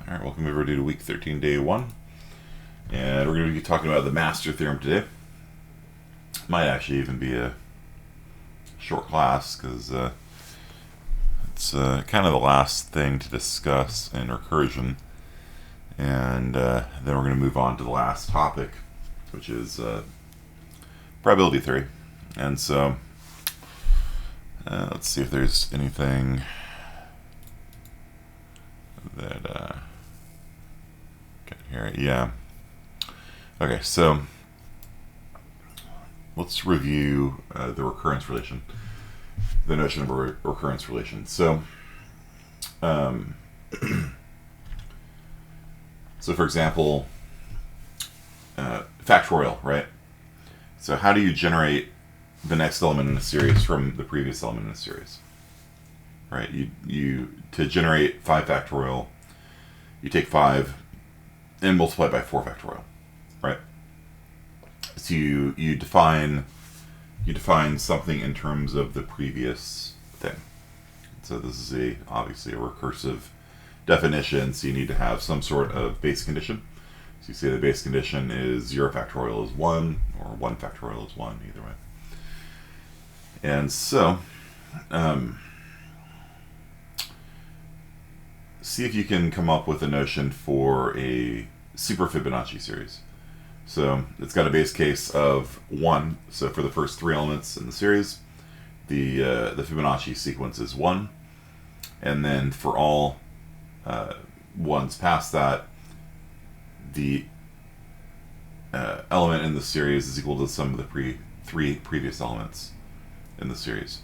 Alright, welcome everybody to week 13, day 1. And we're going to be talking about the Master Theorem today. Might actually even be a short class, because it's kind of the last thing to discuss in recursion. And then we're going to move on to the last topic, which is probability theory. And so, let's see if there's anything that here. Yeah. Okay, so let's review the recurrence relation, the notion of a recurrence relation. So, so for example, factorial, right? So how do you generate the next element in a series from the previous element in a series? Right? You to generate 5 factorial, you take 5 and multiply it by 4 factorial, right? So you define something in terms of the previous thing. So this is obviously a recursive definition, so you need to have some sort of base condition. So you say the base condition is 0 factorial is 1, or 1 factorial is 1, either way. And so, see if you can come up with a notion for a super Fibonacci series. So it's got a base case of 1. So for the first 3 elements in the series, the Fibonacci sequence is 1. And then for all ones past that, the element in the series is equal to the sum of the 3 previous elements in the series.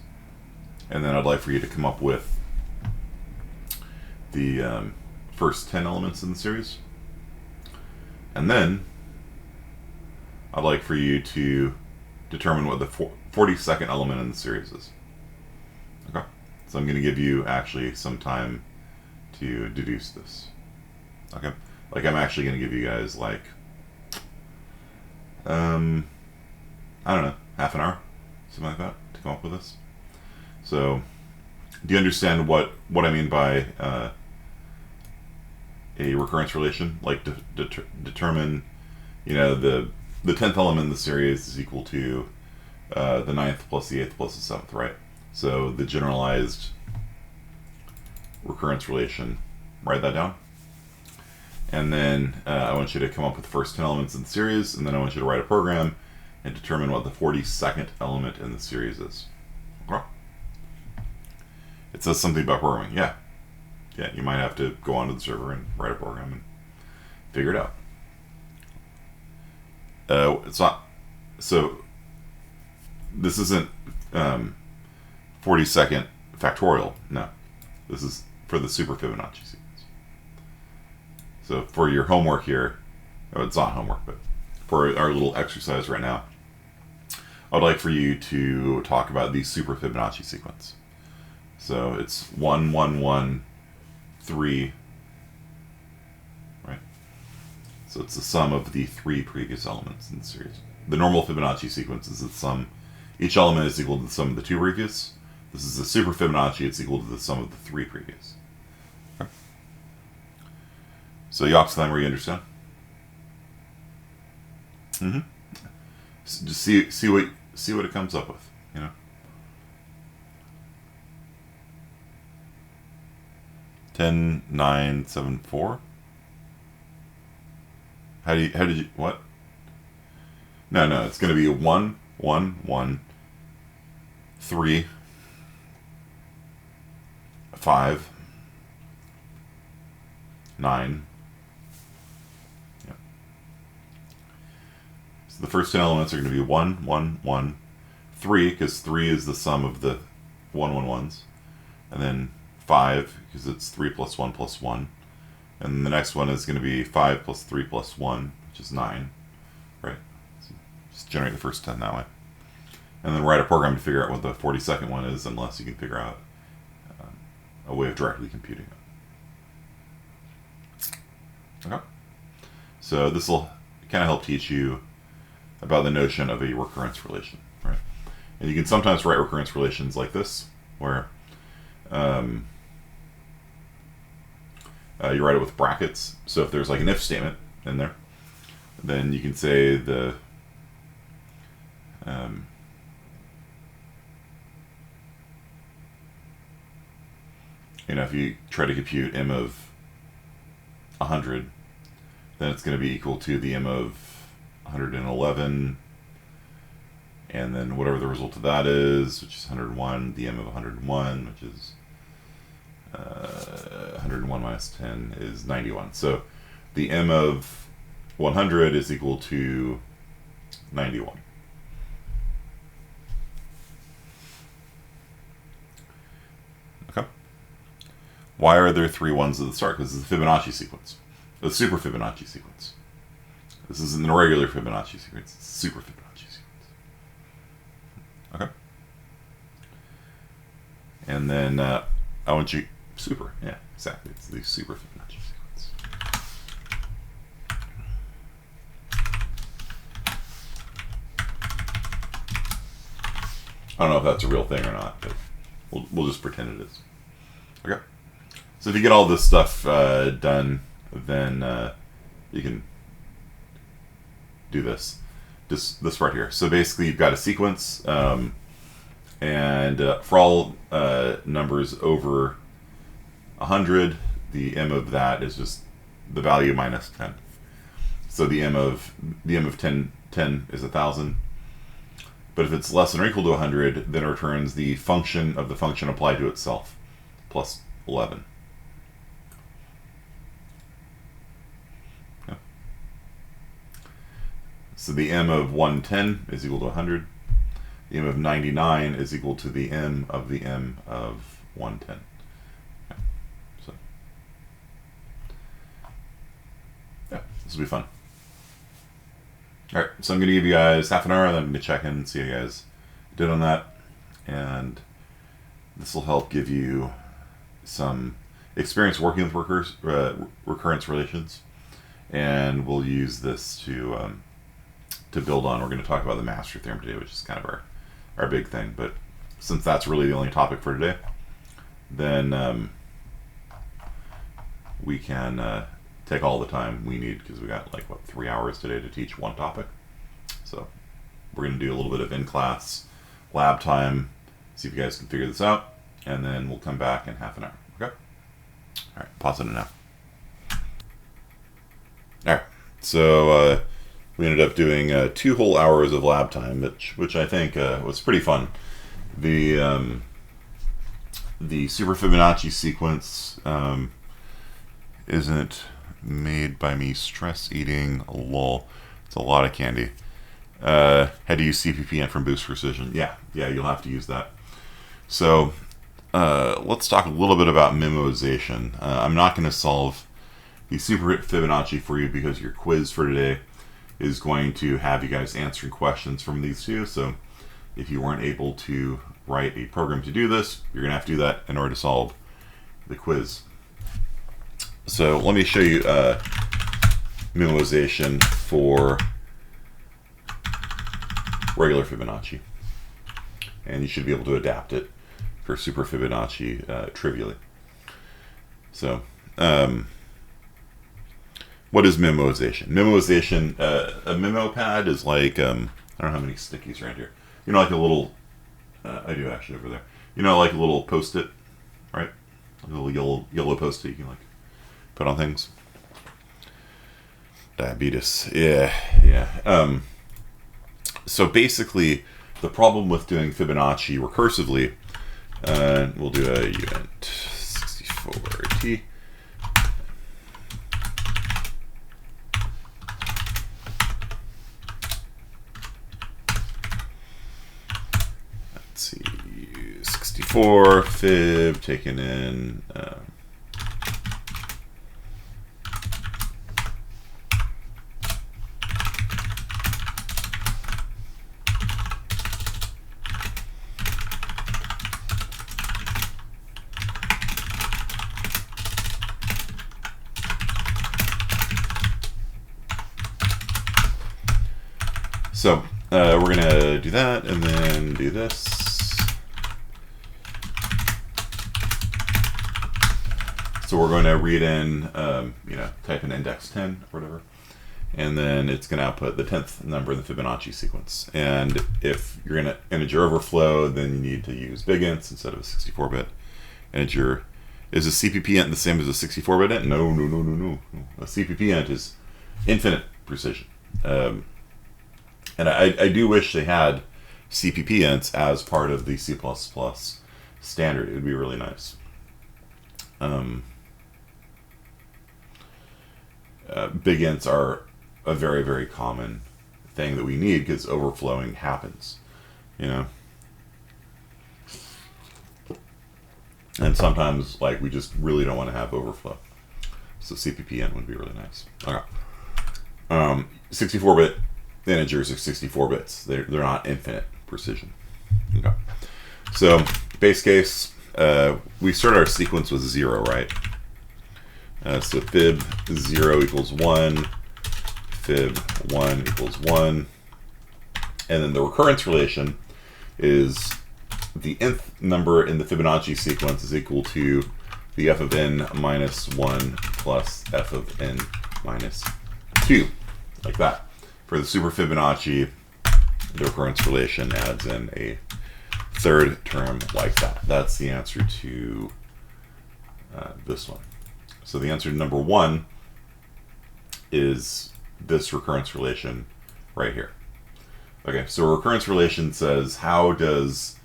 And then I'd like for you to come up with the first 10 elements in the series. And then I'd like for you to determine what the 42nd element in the series is. Okay? So I'm going to give you actually some time to deduce this. Okay? Like I'm actually going to give you guys like, I don't know, half an hour, something like that, to come up with this. So, do you understand what I mean by a recurrence relation? Like determine, you know, the 10th element in the series is equal to the 9th plus the 8th plus the 7th, right? So the generalized recurrence relation, write that down. And then I want you to come up with the first 10 elements in the series, and then I want you to write a program and determine what the 42nd element in the series is. Okay? It says something about programming. Yeah, you might have to go onto the server and write a program and figure it out. It's not, so this isn't 42nd factorial. No, this is for the super Fibonacci sequence. So for your homework here, it's not homework, but for our little exercise right now, I would like for you to talk about the super Fibonacci sequence. So it's 1, 1, 1, 3, right? So it's the sum of the 3 previous elements in the series. The normal Fibonacci sequence is the sum. Each element is equal to the sum of the 2 previous. This is the super Fibonacci. It's equal to the sum of the 3 previous. Okay. So Yacht Slammer, you understand? Mm-hmm. So just see what it comes up with, you know. 10, 9, 7, 4. How did you, what? No, it's going to be 1, 1, 1, 3, 5, 9. Yeah. So the first 10 elements are going to be 1, 1, 1, 3, because 3 is the sum of the 1, 1, 1s. And then 5, because it's 3 plus 1 plus 1. And the next one is going to be 5 plus 3 plus 1, which is 9. Right? So just generate the first 10 that way. And then write a program to figure out what the 42nd one is, unless you can figure out a way of directly computing it. Okay? So this will kind of help teach you about the notion of a recurrence relation. Right? And you can sometimes write recurrence relations like this, where you write it with brackets. So if there's like an if statement in there, then you can say the if you try to compute m of 100, then it's going to be equal to the m of 111, and then whatever the result of that is, which is 101, the m of 101, which is 101 minus 10 is 91. So the m of 100 is equal to 91. Okay. Why are there 3 ones at the start? Because it's the Fibonacci sequence. The super Fibonacci sequence. This isn't the regular Fibonacci sequence. It's the super Fibonacci sequence. Okay. And then I want you... Super. Yeah, exactly. It's the super Fibonacci sequence. I don't know if that's a real thing or not, but we'll just pretend it is. Okay. So if you get all this stuff done, then you can do this part here. So basically, you've got a sequence, and for all numbers over 100, the m of that is just the value minus 10. So the m of 10 is 1,000. But if it's less than or equal to 100, then it returns the function of the function applied to itself, plus 11. Okay. So the m of 110 is equal to 100. The m of 99 is equal to the m of 110. Okay. So, yeah, this will be fun. Alright, so I'm going to give you guys half an hour, and then I'm going to check in and see how you guys did on that. And this will help give you some experience working with recurrence relations. And we'll use this to build on. We're going to talk about the Master Theorem today, which is kind of our big thing. But since that's really the only topic for today, then we can... take all the time we need, because we got like 3 hours today to teach one topic. So we're going to do a little bit of in-class lab time, see if you guys can figure this out, and then we'll come back in half an hour. Okay? All right, pause it now. All right, so we ended up doing 2 whole hours of lab time, which I think was pretty fun. The super Fibonacci sequence isn't made by me stress eating, lol. It's a lot of candy. Had to use CPPN from Boost Precision. Yeah, you'll have to use that. So let's talk a little bit about memoization. I'm not going to solve the super Fibonacci for you, because your quiz for today is going to have you guys answering questions from these two. So if you weren't able to write a program to do this, you're going to have to do that in order to solve the quiz. So let me show you memoization for regular Fibonacci, and you should be able to adapt it for super Fibonacci trivially. So what is memoization? Memoization, a Memo Pad is like, I don't know how many stickies around here. You know, like a little, I do actually over there. You know, like a little Post-it, right? A little yellow Post-it you can like put on things. Diabetes. Yeah. So basically, the problem with doing Fibonacci recursively, we'll do a unit 64T. Let's see, 64 fib taken in. So we're going to do that and then do this. So we're going to read in, type in index 10 or whatever, and then it's going to output the 10th number in the Fibonacci sequence. And if you're going to integer overflow, then you need to use bigints instead of a 64-bit integer. Is a CPP int the same as a 64-bit int? No. A CPP int is infinite precision. And I do wish they had CPP ints as part of the C++ standard. It would be really nice. Bigints are a very, very common thing that we need because overflowing happens, And sometimes, like, we just really don't want to have overflow. So CPP int would be really nice. Okay. 64-bit integers are 64 bits. They're not infinite precision. Okay. So base case, we start our sequence with 0, right? So fib 0 equals 1, fib 1 equals 1. And then the recurrence relation is the nth number in the Fibonacci sequence is equal to the f of n minus 1 plus f of n minus 2, like that. For the super Fibonacci, the recurrence relation adds in a third term like that. That's the answer to this one. So the answer to number 1 is this recurrence relation right here. Okay, so recurrence relation says, how does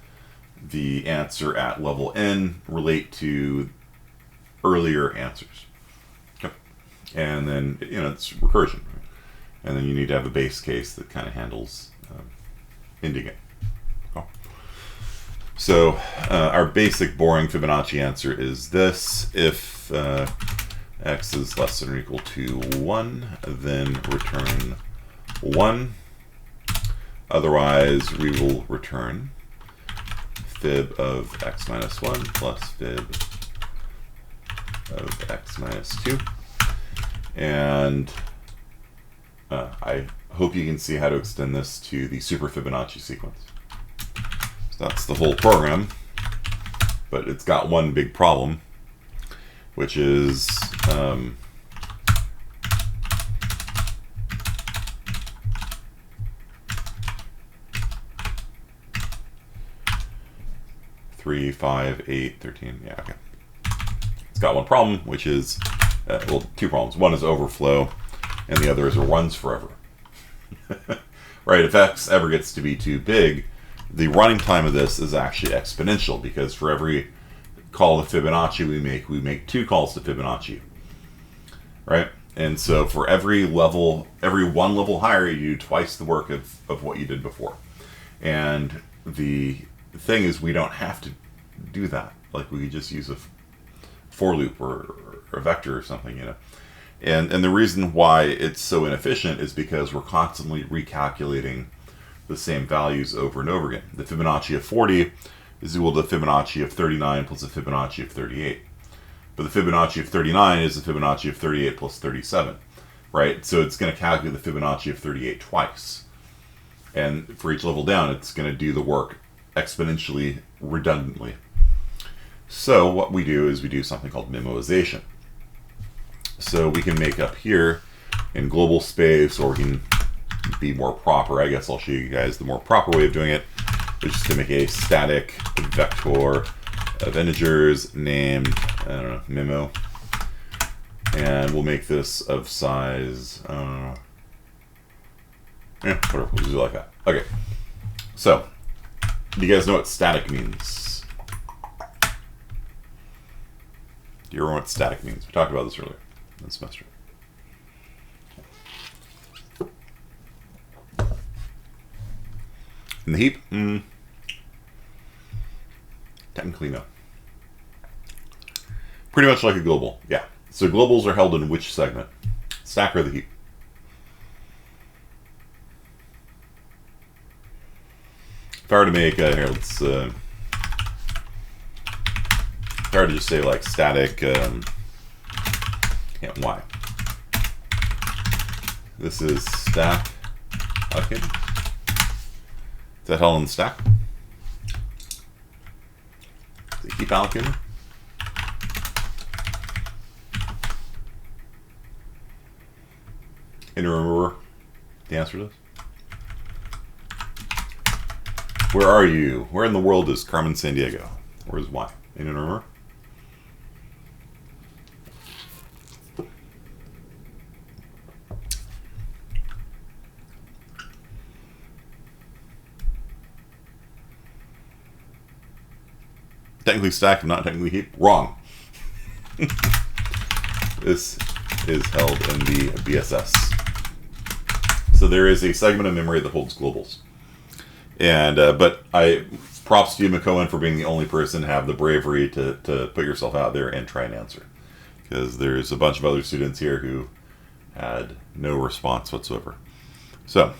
the answer at level n relate to earlier answers? Okay. And then, it's recursion. Right? And then you need to have a base case that kind of handles ending it. Oh. So our basic boring Fibonacci answer is this. If x is less than or equal to 1, then return 1. Otherwise, we will return fib of x minus 1 plus fib of x minus 2. And I hope you can see how to extend this to the super Fibonacci sequence. So that's the whole program, but it's got one big problem, which is three, 5, 8, 13. Yeah, okay. It's got one problem, which is, well, two problems. One is overflow, and the other is it runs forever. Right, if x ever gets to be too big, the running time of this is actually exponential, because for every call to Fibonacci we make 2 calls to Fibonacci. Right? And so for every level, every one level higher, you do twice the work of what you did before. And the thing is, we don't have to do that. Like, we could just use a for loop or a vector or something, And the reason why it's so inefficient is because we're constantly recalculating the same values over and over again. The Fibonacci of 40 is equal to the Fibonacci of 39 plus the Fibonacci of 38. But the Fibonacci of 39 is the Fibonacci of 38 plus 37, right? So it's going to calculate the Fibonacci of 38 twice. And for each level down, it's going to do the work exponentially redundantly. So what we do is we do something called memoization. So we can make up here in global space, or we can be more proper. I guess I'll show you guys the more proper way of doing it, which is to make a static vector of integers named, I don't know, memo. And we'll make this of size, whatever, we'll do it like that. Okay, so do you guys know what static means? Do you remember what static means? We talked about this earlier this semester. In the heap? Technically, no. Pretty much like a global, yeah. So globals are held in which segment? Stack or the heap? If I were to make, here, let's, if I were to just say like static, y. This is stack allocated. Is that held in the stack? Is it heap allocated? Anyone remember the answer to this? Where are you? Where in the world is Carmen Sandiego? Where's Y? Anyone remember? Technically stacked, not technically heap. Wrong. This is held in the BSS. So there is a segment of memory that holds globals. And but props to you, McCohen, for being the only person to have the bravery to put yourself out there and try and answer. Because there's a bunch of other students here who had no response whatsoever. So,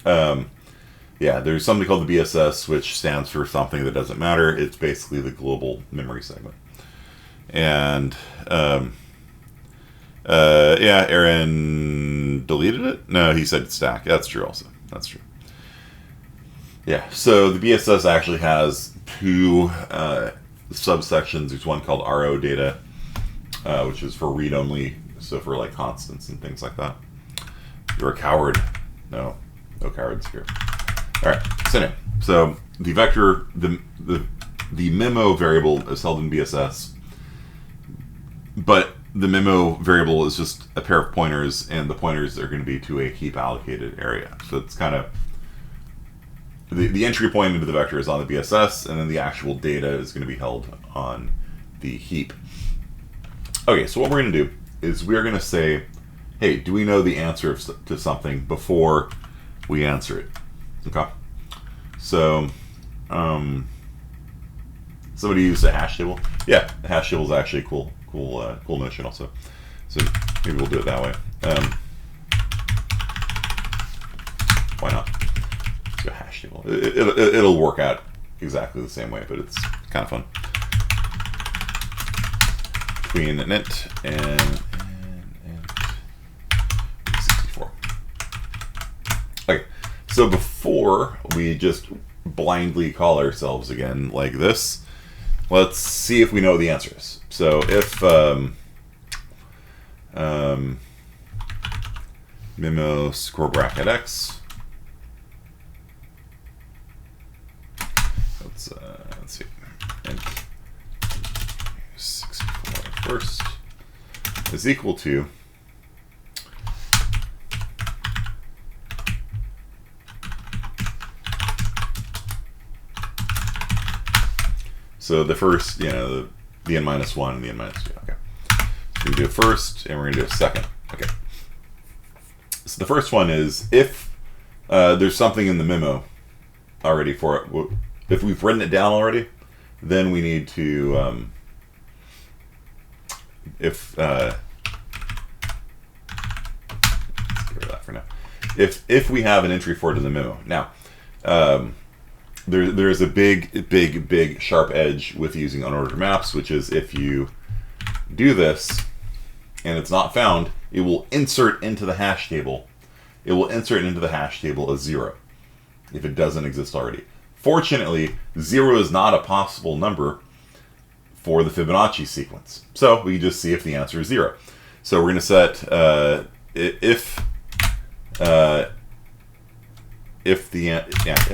yeah, there's something called the BSS, which stands for something that doesn't matter. It's basically the global memory segment. And, yeah, Aaron deleted it? No, he said stack. That's true also. That's true. Yeah, so the BSS actually has two subsections. There's one called RO data, which is for read-only, so for like constants and things like that. You're a coward. No cowards here. All right, so anyway, so the vector, the memo variable is held in BSS, but the memo variable is just a pair of pointers, and the pointers are going to be to a heap allocated area. So it's kind of the entry point into the vector is on the BSS, and then the actual data is going to be held on the heap. Okay, so what we're going to do is we're going to say, hey, do we know the answer to something before we answer it? Okay. So, somebody used a hash table. Yeah, a hash table is actually a cool notion also. So maybe we'll do it that way. Why not? Let's go hash table. It'll work out exactly the same way, but it's kind of fun. Between int and 64. Okay, so before we just blindly call ourselves again like this, let's see if we know the answer is. So if memo square bracket x, let's see, int 64 first is equal to so the first, you know, the n minus 1 and the n minus 2. Okay. So we're going to do a first and we're going to do a second. Okay. So the first one is if there's something in the memo already for it. If we've written it down already, then we need to, let's get rid of that for now. If we have an entry for it in the memo. Now, there's a big sharp edge with using unordered maps, which is if you do this and it's not found, it will insert into the hash table. It will insert into the hash table a 0 if it doesn't exist already. Fortunately, 0 is not a possible number for the Fibonacci sequence. So we can just see if the answer is 0. So we're going to set if the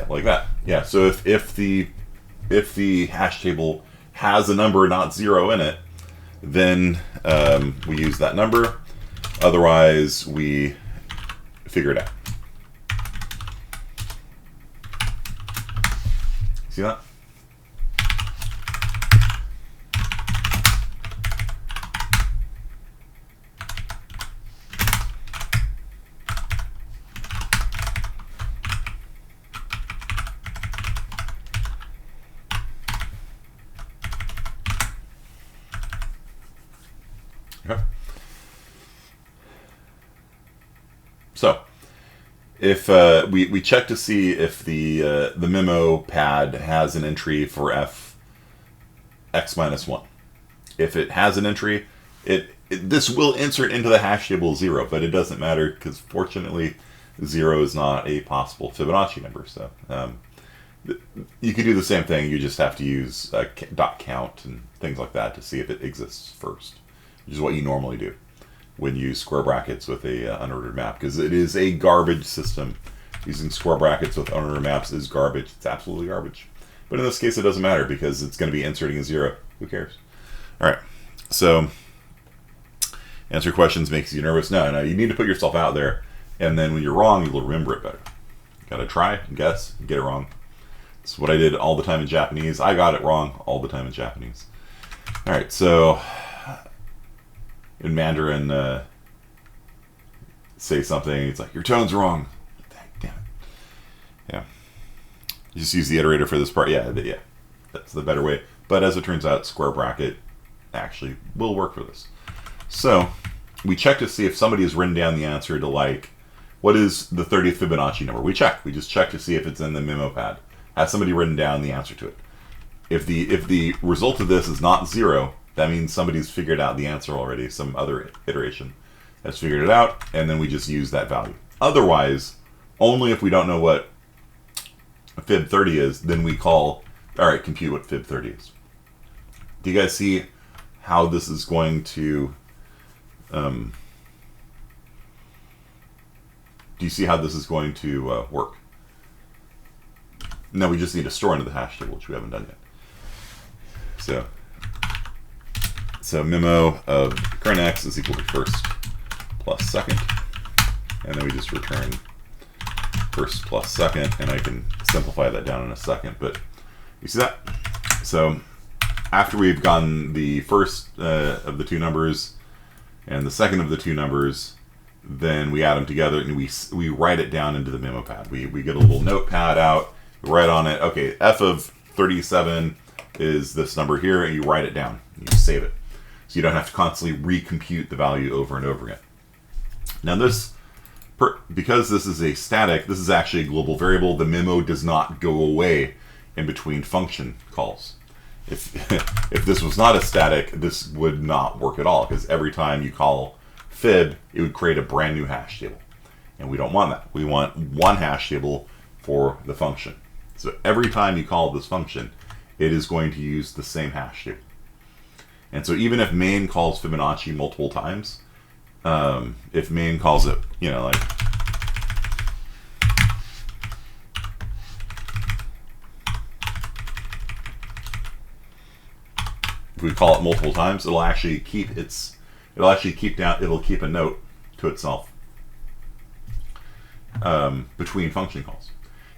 like that. Yeah, so if the hash table has a number not 0 in it, then we use that number. Otherwise, we figure it out. See that? Okay. So, if we check to see if the Memo Pad has an entry for f x minus 1. If it has an entry, this will insert into the hash table 0, but it doesn't matter because fortunately 0 is not a possible Fibonacci number. So you can do the same thing. You just have to use dot count and things like that to see if it exists first, which is what you normally do. when you use square brackets with a unordered map, because it is a garbage system. Using square brackets with unordered maps is garbage. It's absolutely garbage. But in this case, it doesn't matter because it's going to be inserting a 0. Who cares? All right. So answer questions makes you nervous. No, you need to put yourself out there, and then when you're wrong, you'll remember it better. You got to try and guess and get it wrong. It's what I did all the time in Japanese. I got it wrong all the time in Japanese. All right, so in Mandarin, say something. It's like, your tone's wrong. Damn it. Yeah. You just use the iterator for this part. Yeah. That's the better way. But as it turns out, square bracket actually will work for this. So we check to see if somebody has written down the answer to, like, what is the 30th Fibonacci number? We check. We just check to see if it's in the memo pad. Has somebody written down the answer to it? If the result of this is not 0, that means somebody's figured out the answer already. Some other iteration has figured it out, and then we just use that value. Otherwise, only if we don't know what fib 30 is, then we call, all right, compute what fib 30 is. Do you guys see how this is going to do you see how this is going to work? No, we just need to store into the hash table, which we haven't done yet. So memo of current x is equal to first plus second, and then we just return first plus second, and I can simplify that down in a second, but you see that? So after we've gotten the first of the two numbers and the second of the two numbers, then we add them together and we write it down into the memo pad. We get a little notepad out, we write on it, okay, f of 37 is this number here, and you write it down. You save it. So you don't have to constantly recompute the value over and over again. Now because this is a static, this is actually a global variable. The memo does not go away in between function calls. If this was not a static, this would not work at all, because every time you call fib, it would create a brand new hash table. And we don't want that. We want one hash table for the function. So every time you call this function, it is going to use the same hash table. And so even if main calls Fibonacci multiple times, if main calls it, like if we call it multiple times, it'll keep a note to itself between function calls.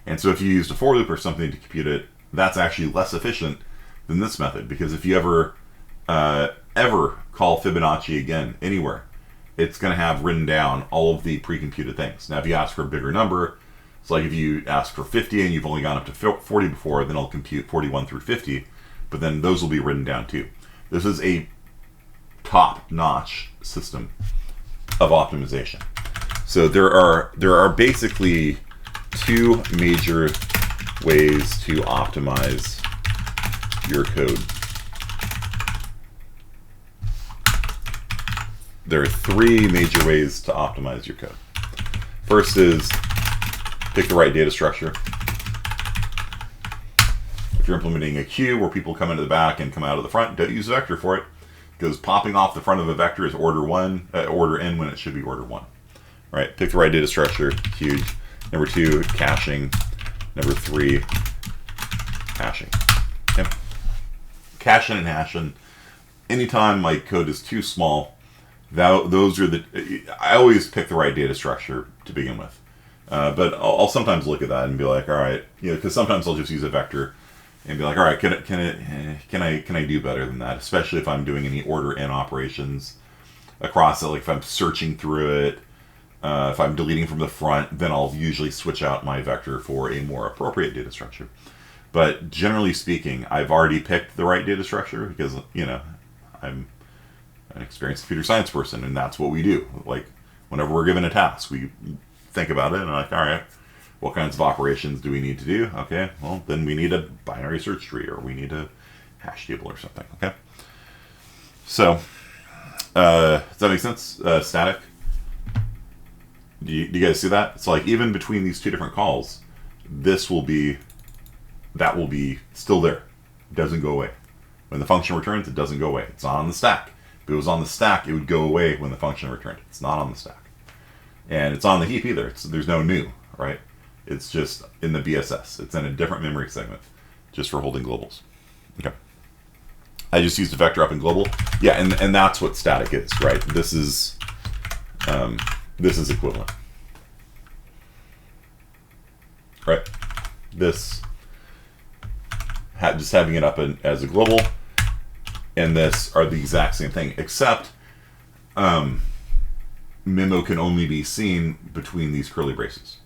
And so if you used a for loop or something to compute it, that's actually less efficient than this method, because if you ever call Fibonacci again anywhere, it's going to have written down all of the pre-computed things. Now, if you ask for a bigger number, it's like if you ask for 50 and you've only gone up to 40 before, then it'll compute 41 through 50, but then those will be written down too. This is a top-notch system of optimization. So there are basically two major ways to optimize your code. There are three major ways to optimize your code. First is pick the right data structure. If you're implementing a queue where people come into the back and come out of the front, don't use a vector for it, because popping off the front of a vector is order n when it should be order 1. All right, pick the right data structure, huge. Number 2, caching. Number 3, hashing. Okay. Caching and hashing. Anytime my code is too small, those are I always pick the right data structure to begin with. But I'll sometimes look at that and be like, all right, because sometimes I'll just use a vector and be like, all right, can I do better than that? Especially if I'm doing any order n operations across it, like if I'm searching through it, if I'm deleting from the front, then I'll usually switch out my vector for a more appropriate data structure. But generally speaking, I've already picked the right data structure because, I'm an experienced computer science person, and that's what we do. Like, whenever we're given a task, we think about it and like, all right, what kinds of operations do we need to do? Okay, well, then we need a binary search tree, or we need a hash table or something, okay? So, does that make sense? Static? Do you guys see that? So like, even between these two different calls, that will be still there. It doesn't go away. When the function returns, it doesn't go away. It's on the stack. If it was on the stack, it would go away when the function returned. It's not on the stack. And it's on the heap either. There's no new, right? It's just in the BSS. It's in a different memory segment just for holding globals. Okay. I just used a vector up in global. Yeah, and that's what static is, right? This is equivalent. Right? This, just having it up as a global, and this are the exact same thing, except memo can only be seen between these curly braces,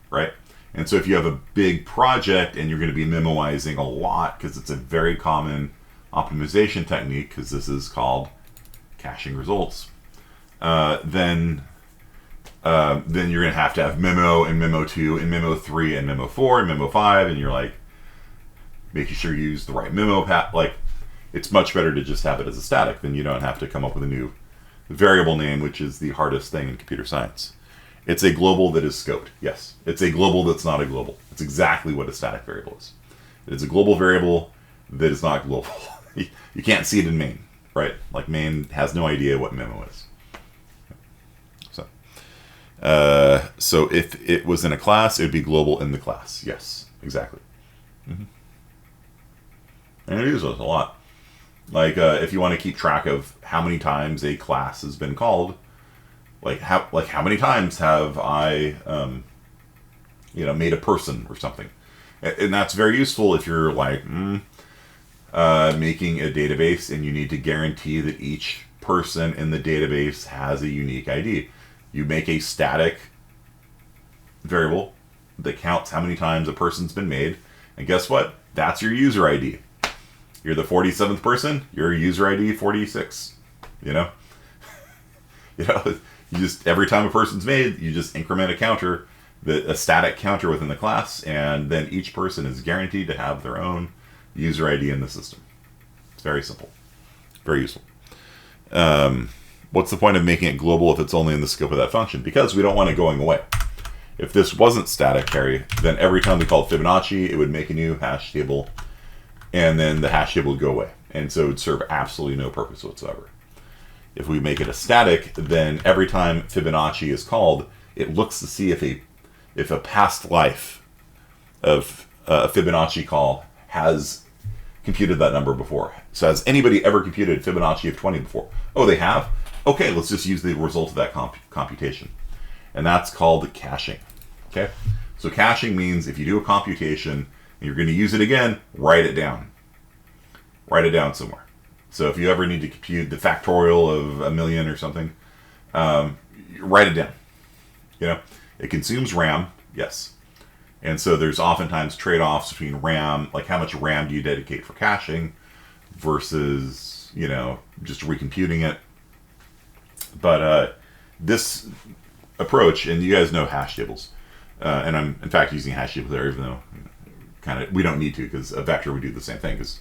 right? And so if you have a big project and you're going to be memoizing a lot, because it's a very common optimization technique, because this is called caching results, then you're going to have memo and memo 2 and memo 3 and memo 4 and memo 5, and you're like making sure you use the right memo pad. Like, it's much better to just have it as a static. Then you don't have to come up with a new variable name, which is the hardest thing in computer science. It's a global that is scoped. Yes, it's a global that's not a global. It's exactly what a static variable is. It is a global variable that is not global. You can't see it in main, right? Like, main has no idea what memo is. So if it was in a class, it would be global in the class. Yes, exactly. Mm-hmm. And it uses a lot. Like, if you want to keep track of how many times a class has been called, like how many times have I, made a person or something, and that's very useful if you're like making a database and you need to guarantee that each person in the database has a unique ID. You make a static variable that counts how many times a person's been made, and guess what? That's your user ID. You're the 47th person, your user ID 46. You just, every time a person's made, you just increment a counter, a static counter within the class, and then each person is guaranteed to have their own user ID in the system. It's very simple, very useful. What's the point of making it global if it's only in the scope of that function? Because we don't want it going away. If this wasn't static, Harry, then every time we called Fibonacci, it would make a new hash table, and then the hash table would go away. And so it would serve absolutely no purpose whatsoever. If we make it a static, then every time Fibonacci is called, it looks to see if a past life of a Fibonacci call has computed that number before. So has anybody ever computed Fibonacci of 20 before? Oh, they have? Okay, let's just use the result of that computation. And that's called caching. Okay? So caching means if you do a computation and you're going to use it again, write it down. Write it down somewhere. So if you ever need to compute the factorial of 1,000,000 or something, write it down. It consumes RAM, yes. And so there's oftentimes trade-offs between RAM, like how much RAM do you dedicate for caching versus, just recomputing it. But this approach, and you guys know hash tables, and I'm in fact using hash table there, even though we don't need to, because a vector would do the same thing, because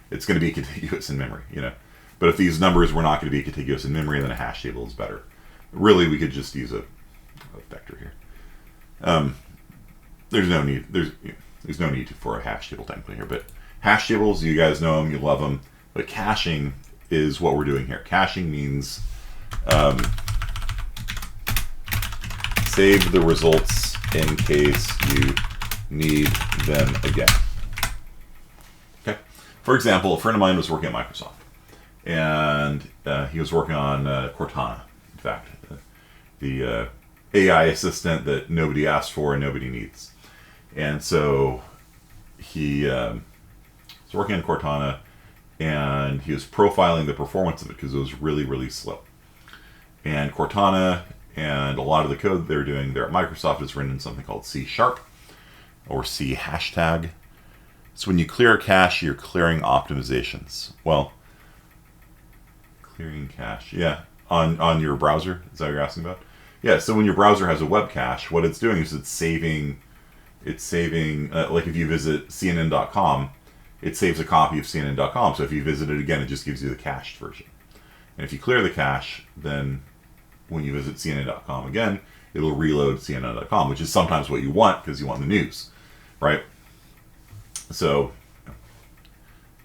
it's going to be contiguous in memory, But if these numbers were not going to be contiguous in memory, then a hash table is better. Really, we could just use a vector here. There's no need. There's no need for a hash table technically here, but hash tables, you guys know them, you love them. But caching is what we're doing here. Caching means save the results in case you need them again. Okay. For example, a friend of mine was working at Microsoft, and he was working on Cortana. In fact, the AI assistant that nobody asked for and nobody needs. And so he was working on Cortana, and he was profiling the performance of it because it was really, really slow. And Cortana and a lot of the code that they're doing there at Microsoft is written in something called C# or C hashtag. So when you clear a cache, you're clearing optimizations. Well, clearing cache, yeah, on your browser, is that what you're asking about? Yeah, so when your browser has a web cache, what it's doing is it's saving, like if you visit CNN.com, it saves a copy of CNN.com. So if you visit it again, it just gives you the cached version. And if you clear the cache, then when you visit CNN.com again, it'll reload CNN.com, which is sometimes what you want because you want the news, right? So,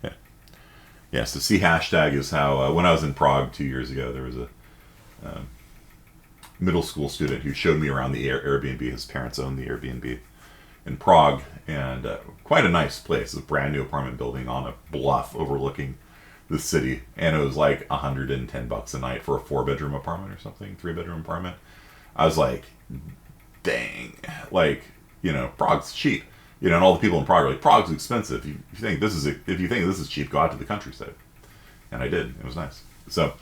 yeah. Yeah, so C hashtag is how, when I was in Prague 2 years ago, there was a middle school student who showed me around the Airbnb. His parents owned the Airbnb in Prague, and quite a nice place. It's a brand new apartment building on a bluff overlooking the city, and it was like $110 a night for a 4-bedroom apartment or something, 3-bedroom apartment. I was like, dang, like, you know, Prague's cheap. You know, and all the people in Prague are like, Prague's expensive. If you think this is cheap, go out to the countryside. And I did. It was nice. So,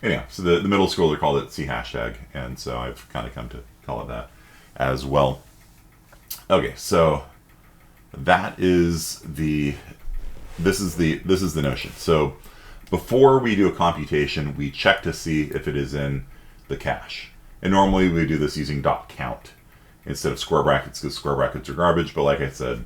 anyhow, so the middle schooler called it C hashtag, and so I've kind of come to call it that as well. Okay, so that is the notion. So before we do a computation, we check to see if it is in the cache. And normally we do this using .count instead of square brackets, because square brackets are garbage. But like I said,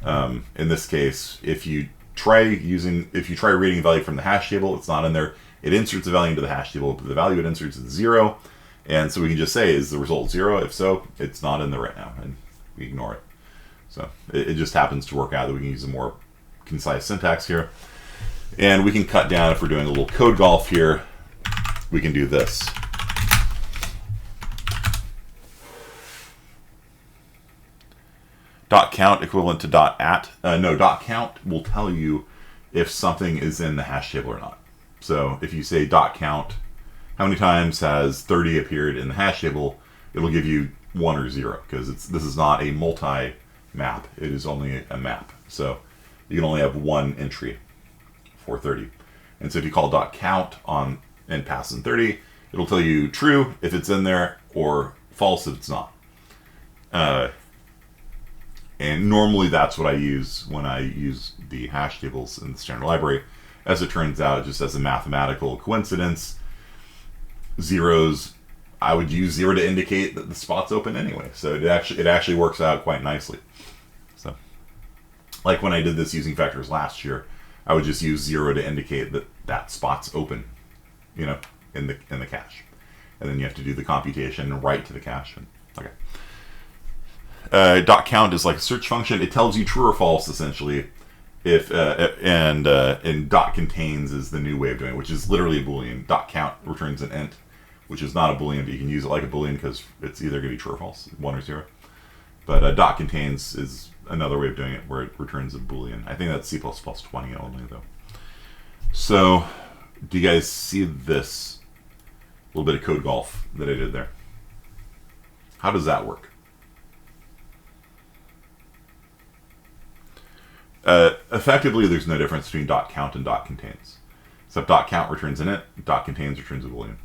in this case, if you try reading a value from the hash table, it's not in there. It inserts a value into the hash table, but the value it inserts is 0. And so we can just say, is the result 0? If so, it's not in there right now, and we ignore it. So it just happens to work out that we can use a more concise syntax here. And we can cut down, if we're doing a little code golf here, we can do this. .count equivalent to .at. .count will tell you if something is in the hash table or not. So if you say .count, how many times has 30 appeared in the hash table, it'll give you 1 or 0, because this is not a multi-map. It is only a map. So you can only have one entry for 30. And so if you call .count on and pass in 30, it'll tell you true if it's in there or false if it's not. And normally that's what I use when I use the hash tables in the standard library. As it turns out, just as a mathematical coincidence, zeros, I would use 0 to indicate that the spot's open anyway. So it actually works out quite nicely. So, like when I did this using factors last year, I would just use 0 to indicate that that spot's open, you know, in the cache. And then you have to do the computation and write to the cache. Okay. .count is like a search function. It tells you true or false essentially. And .contains is the new way of doing it, which is literally a boolean. .count returns an int, which is not a boolean, but you can use it like a boolean because it's either going to be true or false, 1 or 0. But .contains is another way of doing it where it returns a boolean. I think that's C++ 20 only though. So, do you guys see this little bit of code golf that I did there? How does that work? Effectively, there's no difference between .count and .contains. Except .count returns an int, .contains returns a boolean.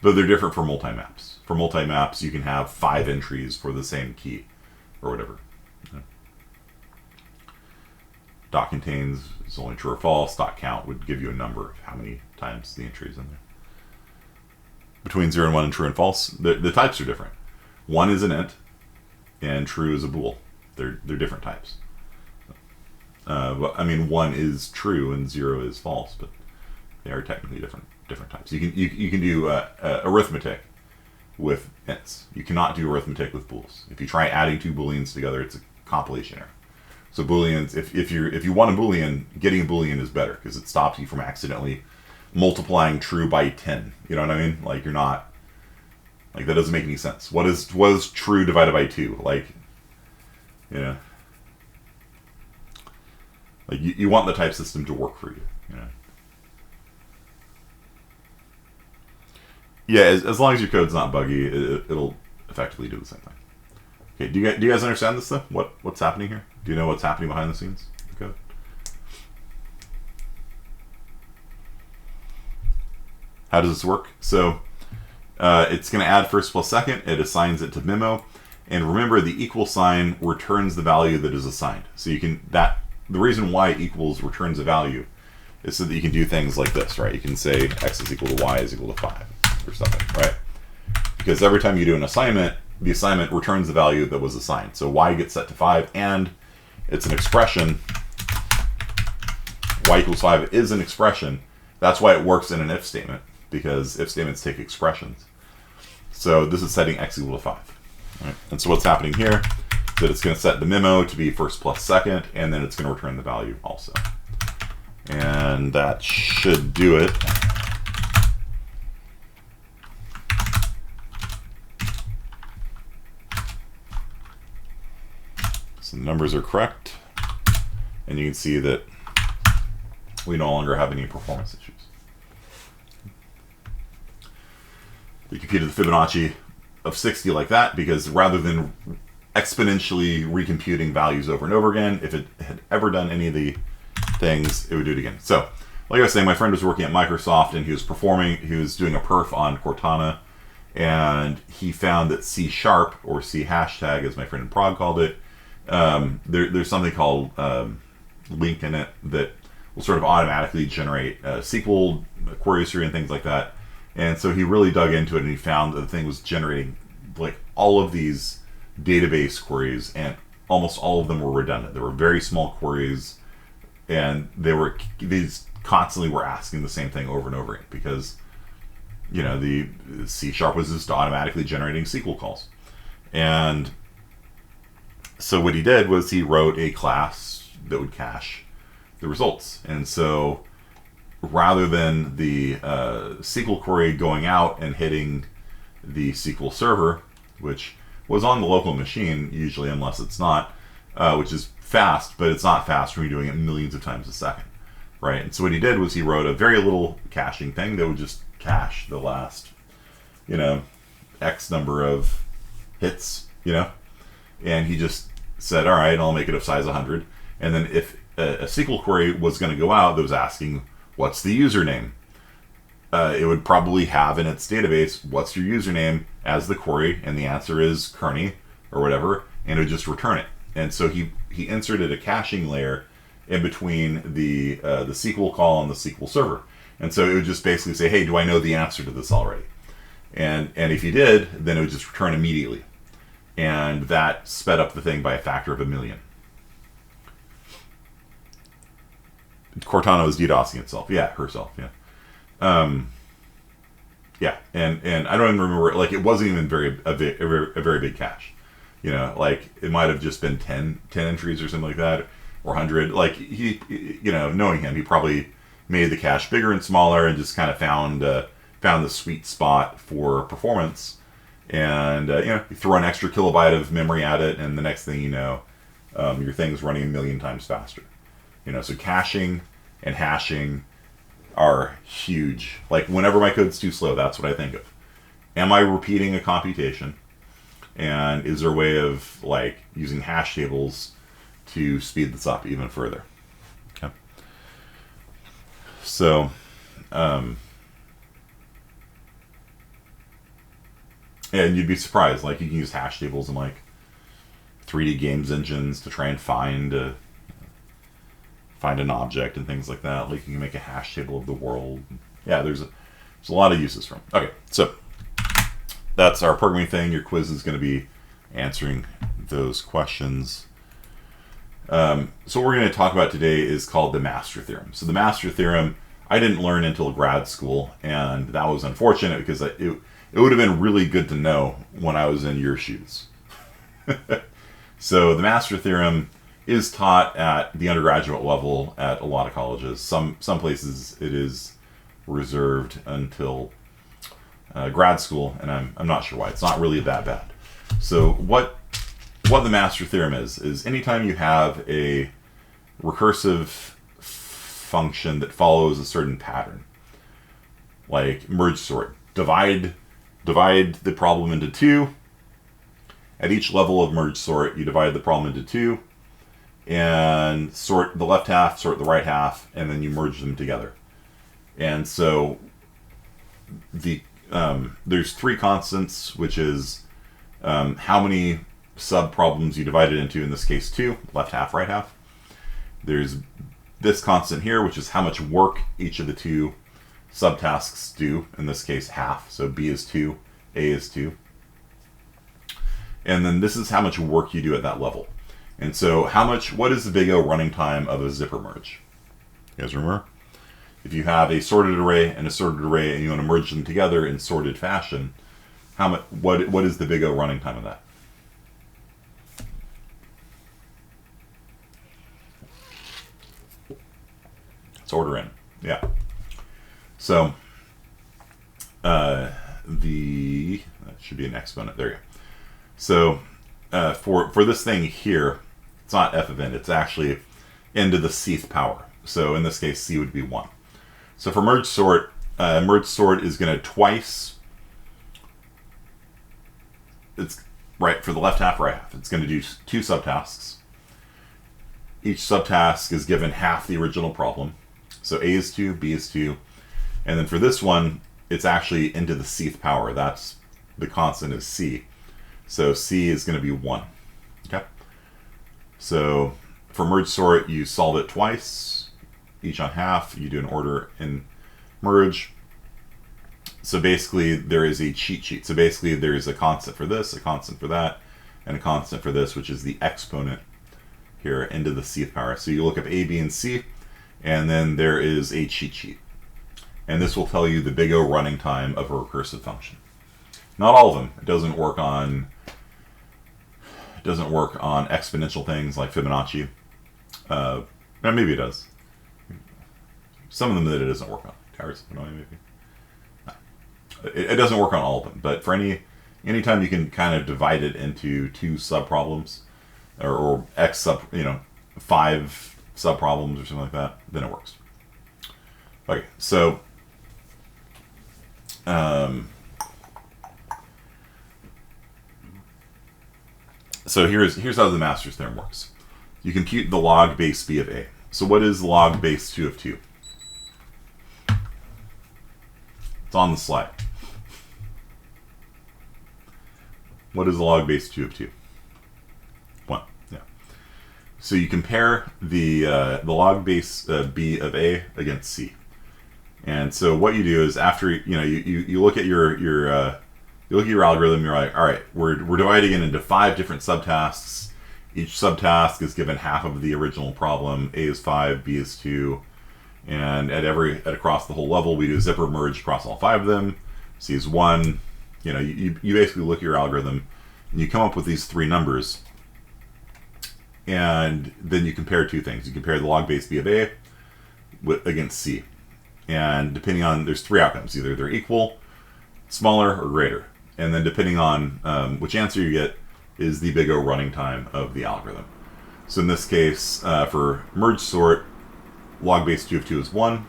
Though they're different for multi-maps. For multi-maps, you can have 5 entries for the same key, or whatever. .contains is only true or false. .count would give you a number of how many times the entry is in there. Between 0 and 1 and true and false, the types are different. 1 is an int, and true is a bool. They're different types. I mean, 1 is true and 0 is false, but they are technically different types. You can do arithmetic with ints. You cannot do arithmetic with bools. If you try adding 2 booleans together, it's a compilation error. So booleans, if you want a boolean, getting a boolean is better because it stops you from accidentally multiplying true by 10. You know what I mean? Like you're not. Like, that doesn't make any sense. What is true divided by 2? Like, you know. Like, you want the type system to work for you, you know. Yeah, as long as your code's not buggy, it'll effectively do the same thing. Okay, do you guys understand this, though? What's happening here? Do you know what's happening behind the scenes? The code? How does this work? So, it's going to add first plus second. It assigns it to memo. And remember, the equal sign returns the value that is assigned. So you can, the reason why equals returns a value is so that you can do things like this, right? You can say x is equal to y is equal to 5 or something, right? Because every time you do an assignment, the assignment returns the value that was assigned. So y gets set to 5, and it's an expression. Y equals 5 is an expression. That's why it works in an if statement, because if statements take expressions. So this is setting x equal to 5. Right? And so what's happening here that it's going to set the memo to be first plus second, and then it's going to return the value also. And that should do it. So the numbers are correct, and you can see that we no longer have any performance issues. We computed the Fibonacci of 60 like that because rather than exponentially recomputing values over and over again, if it had ever done any of the things, it would do it again. So, like I was saying, my friend was working at Microsoft and he was doing a perf on Cortana, and he found that C#, or C#, as my friend in Prague called it, there's something called link in it that will sort of automatically generate SQL query history and things like that. And so he really dug into it, and he found that the thing was generating like all of these database queries, and almost all of them were redundant. They were very small queries, and these constantly were asking the same thing over and over again because, you know, the C# was just automatically generating SQL calls. And so what he did was he wrote a class that would cache the results. And so rather than the SQL query going out and hitting the SQL server, which was on the local machine usually, unless it's not, which is fast, but it's not fast when you're doing it millions of times a second, right? And so what he did was he wrote a very little caching thing that would just cache the last, you know, X number of hits, you know, and he just said, all right, I'll make it of size 100. And then if a SQL query was going to go out that was asking, what's the username? It would probably have in its database, what's your username, as the query, and the answer is Kearney or whatever, and it would just return it. And so he inserted a caching layer in between the SQL call and the SQL server. And so it would just basically say, hey, do I know the answer to this already? And if you did, then it would just return immediately. And that sped up the thing by a factor of 1,000,000. Cortana was DDoSing itself. Yeah, herself, yeah. Yeah, and I don't even remember, like, it wasn't even a very big cache. You know, like, it might have just been 10 entries or something like that, or 100. Like, he, you know, knowing him, he probably made the cache bigger and smaller and just kind of found the sweet spot for performance. And, you know, you throw an extra kilobyte of memory at it, and the next thing you know, your thing's running 1,000,000 times faster. You know, so caching and hashing are huge. Like, whenever my code's too slow, that's what I think of. Am I repeating a computation? And is there a way of, like, using hash tables to speed this up even further? Okay. So, and you'd be surprised. Like, you can use hash tables in, like, 3D games engines to try and find an object and things like that. Like, you can make a hash table of the world. Yeah, there's a lot of uses for them. Okay, so that's our programming thing. Your quiz is going to be answering those questions. So what we're going to talk about today is called the Master Theorem. So the Master Theorem, I didn't learn until grad school, and that was unfortunate because it would have been really good to know when I was in your shoes. So the Master Theorem is taught at the undergraduate level at a lot of colleges. Some places it is reserved until grad school, and I'm not sure why. It's not really that bad. So what the Master Theorem is anytime you have a recursive function that follows a certain pattern, like merge sort, divide the problem into two. At each level of merge sort, you divide the problem into two, and sort the left half, sort the right half, and then you merge them together. And so there's three constants, which is how many sub-problems you divide it into, in this case 2, left half, right half. There's this constant here, which is how much work each of the two subtasks do, in this case half, so B is 2, A is 2. And then this is how much work you do at that level. And so what is the big O running time of a zipper merge? You guys remember? If you have a sorted array and a sorted array and you want to merge them together in sorted fashion, what is the big O running time of that? It's order n. Yeah. So that should be an exponent. There you go. So for this thing here, it's not f of n. It's actually n to the cth power. So in this case, c would be 1. So for merge sort is going to twice. It's right for the left half, right half. It's going to do 2 subtasks. Each subtask is given half the original problem. So A is 2, B is 2. And then for this one, it's actually into the cth power. That's the constant is c. So c is going to be 1. Okay. So for merge sort, you solve it twice, each on half. You do an order in merge. So basically, there is a cheat sheet. So basically, there is a constant for this, a constant for that, and a constant for this, which is the exponent here into the cth power. So you look up A, B, and C, and then there is a cheat sheet. And this will tell you the big O running time of a recursive function. Not all of them. It doesn't work on exponential things like Fibonacci. Maybe it does. Some of them that it doesn't work on. Towers of Hanoi, maybe. It doesn't work on all of them, but for anytime you can kind of divide it into 2 subproblems, or x 5 subproblems or something like that, then it works. Okay, so here's how the Master Theorem works. You compute the log base b of a. So what is log base 2 of 2? It's on the slide. What is the log base 2 of 2? 1. Yeah. So you compare the log base b of a against c. And so what you do is after you look at your algorithm, you're like, all right, we're dividing it into 5 different subtasks. Each subtask is given half of the original problem. A is 5, B is 2, and at across the whole level, we do zipper merge across all 5 of them. C is 1. You basically look at your algorithm, and you come up with these 3 numbers, and then you compare 2 things. You compare the log base b of a against c, and depending on, there's 3 outcomes. Either they're equal, smaller, or greater. And then depending on which answer you get is the big O running time of the algorithm. So in this case, for merge sort, log base 2 of 2 is 1.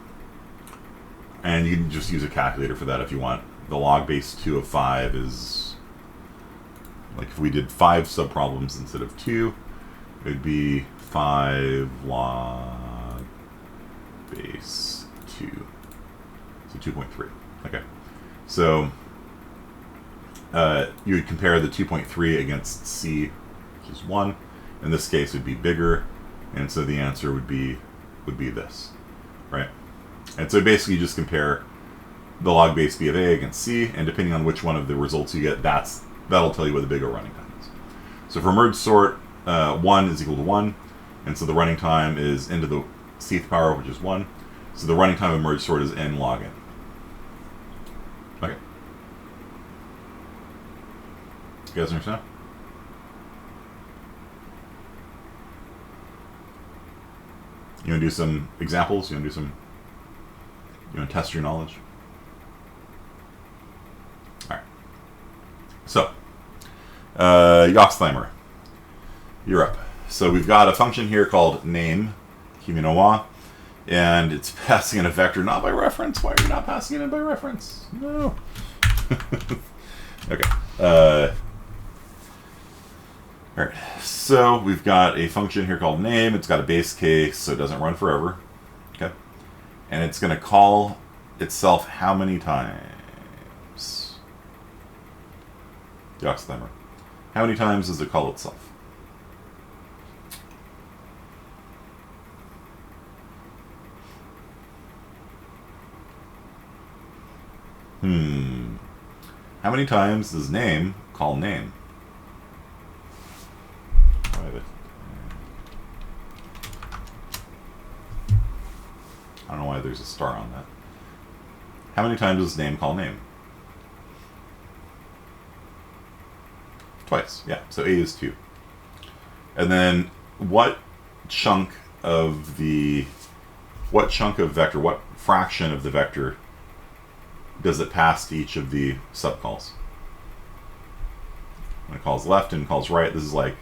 And you can just use a calculator for that if you want. The log base 2 of 5 is, like if we did 5 subproblems instead of 2, it would be 5 log base 2. So 2.3. Okay. So you would compare the 2.3 against c, which is 1. In this case, it would be bigger, and so the answer would be this, right? And so basically, you just compare the log base b of a against c, and depending on which one of the results you get, that'll tell you what the big O running time is. So for merge sort, 1 is equal to 1, and so the running time is n to the cth power, which is 1. So the running time of merge sort is n log n. Okay. You guys understand? You want to do some examples? You want to test your knowledge? All right. So, Yacht Slammer, you're up. So we've got a function here called name, Kiminowa, and it's passing in a vector not by reference. Why are you not passing it in by reference? No. Okay. All right, so we've got a function here called name. It's got a base case, so it doesn't run forever. Okay, and it's going to call itself how many times? Yacht Slammer. How many times does it call itself? How many times does name call name? I don't know why there's a star on that. How many times does name call name? Twice, yeah. So A is 2. And then what chunk of the what chunk of vector, what fraction of the vector does it pass to each of the subcalls? When it calls left and calls right, this is like,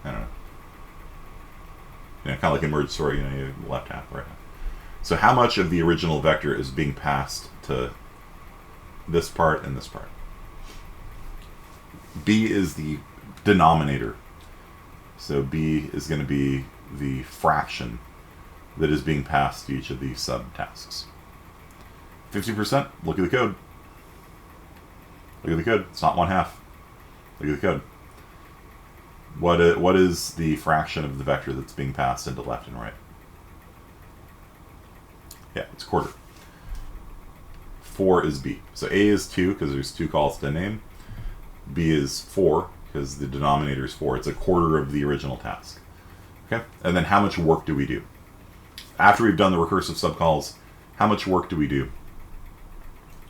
I don't know, kind of like in merge sort, you have left half, right half. So how much of the original vector is being passed to this part and this part? B is the denominator. So B is going to be the fraction that is being passed to each of these subtasks. 50%, look at the code. Look at the code, it's not 1/2. Look at the code. What is the fraction of the vector that's being passed into left and right? Yeah, it's 1/4. 4 is B. So A is 2 because there's 2 calls to name. B is 4 because the denominator is 4. It's 1/4 of the original task. Okay, and then how much work do we do? After we've done the recursive subcalls, how much work do we do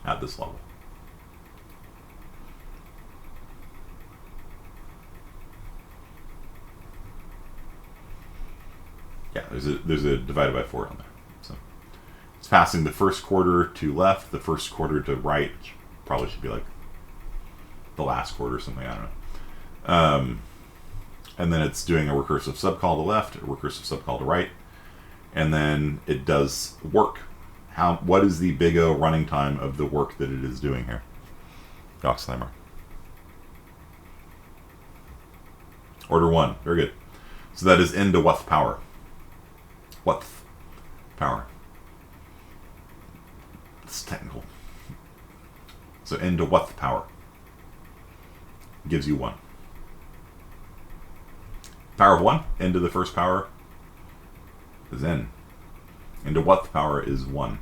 at this level? Yeah, there's a divided by 4 on there. So it's passing the first quarter to left, the first quarter to right, which probably should be like the last quarter or something, I don't know. And then it's doing a recursive subcall to left, a recursive subcall to right, and then it does work. What is the big O running time of the work that it is doing here? Yacht Slammer. Order 1, very good. So that is n to what power? What power? It's technical. So n to what power gives you 1. Power of 1, n to the first power is n. N to what power is 1.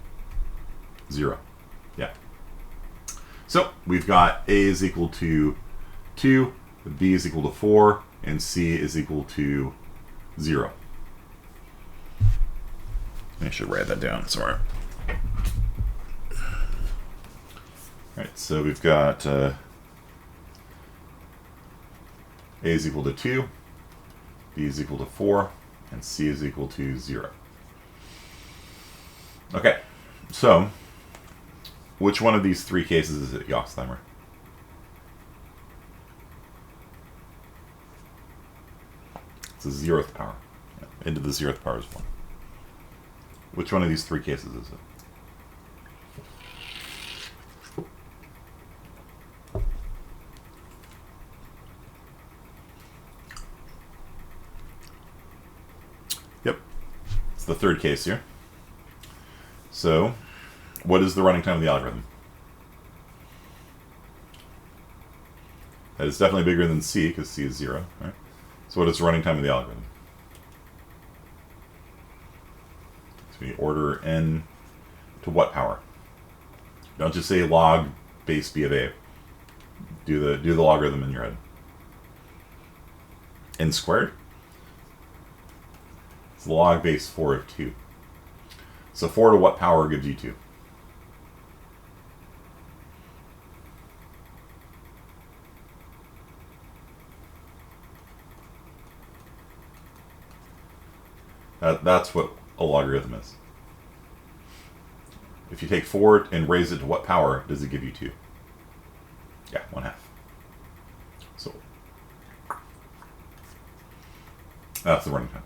0. Yeah. So we've got A is equal to 2, B is equal to 4, and C is equal to 0. I should write that down somewhere. Alright, so we've got A is equal to 2, B is equal to 4, and C is equal to 0. Okay, so which one of these 3 cases is it, Yacht Slammer? It's the 0th power. Yeah, into the 0th power is 1. Which one of these 3 cases is it? Yep, it's the 3rd case here. So, what is the running time of the algorithm? That is definitely bigger than C, because C is 0, right? So what is the running time of the algorithm? We order n to what power? Don't just say log base b of a. Do the logarithm in your head. N squared? It's log base 4 of 2. So 4 to what power gives you 2? That's what a logarithm is. If you take 4 and raise it to what power, does it give you 2? Yeah, 1/2. So that's the running time.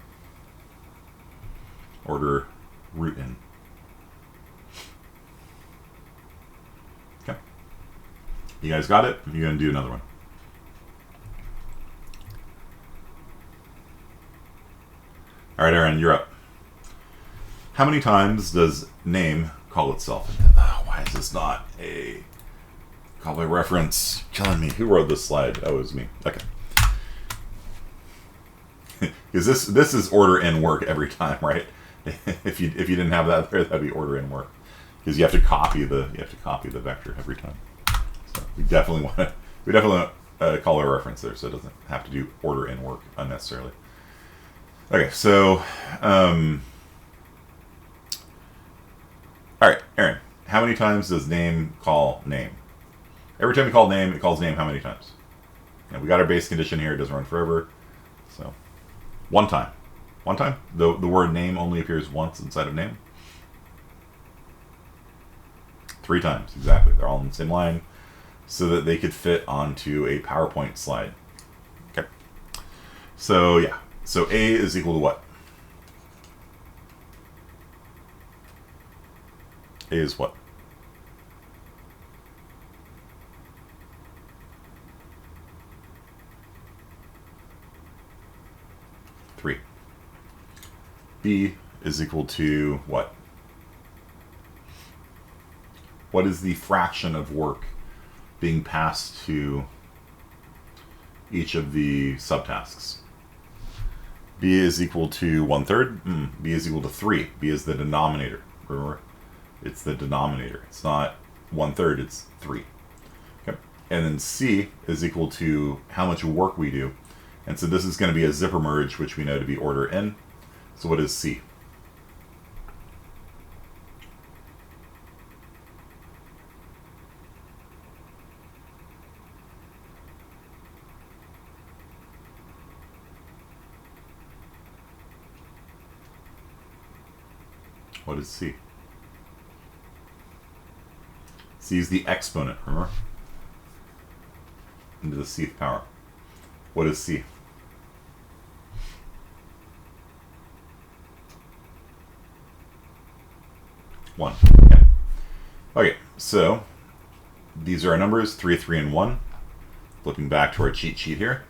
Order root n. Okay. You guys got it? You're going to do another one. All right, Aaron, you're up. How many times does name call itself? Why is this not a call by reference? Killing me. Who wrote this slide? Oh, it was me. Okay. Because this is order n work every time, right? if you didn't have that there, that'd be order n work. Because you have to copy the vector every time. So we definitely want to call a reference there, so it doesn't have to do order n work unnecessarily. Okay, so all right, Aaron, how many times does name call name? Every time you call name, it calls name how many times? And we got our base condition here, it doesn't run forever. So 1 time. 1 time? The word name only appears once inside of name. 3 times, exactly. They're all in the same line so that they could fit onto a PowerPoint slide. Okay. So, yeah. So A is equal to what? A is what? Three. B is equal to what? What is the fraction of work being passed to each of the subtasks? B is equal to 1/3. B is equal to 3. B is the denominator. Remember? It's the denominator. It's not 1/3, it's 3. Okay. And then C is equal to how much work we do. And so this is going to be a zipper merge, which we know to be order n. So what is C? What is C? C is the exponent, remember? Into the cth power. What is C? One. Yeah. Okay, so these are our numbers, 3, 3, and 1. Looking back to our cheat sheet here,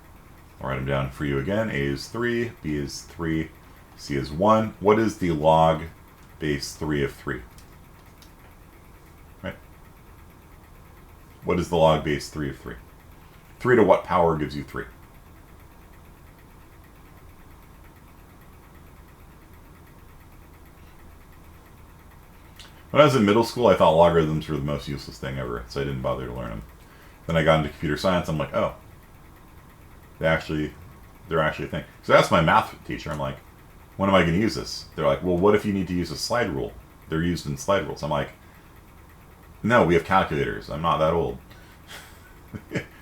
I'll write them down for you again. A is 3, B is 3, C is 1. What is the log base 3 of 3? Right? What is the log base 3 of 3? 3 to what power gives you 3? When I was in middle school, I thought logarithms were the most useless thing ever, so I didn't bother to learn them. Then I got into computer science, I'm like, oh, they're actually a thing. So I asked my math teacher, I'm like, when am I going to use this? They're like, well, what if you need to use a slide rule? They're used in slide rules. I'm like, no, we have calculators. I'm not that old.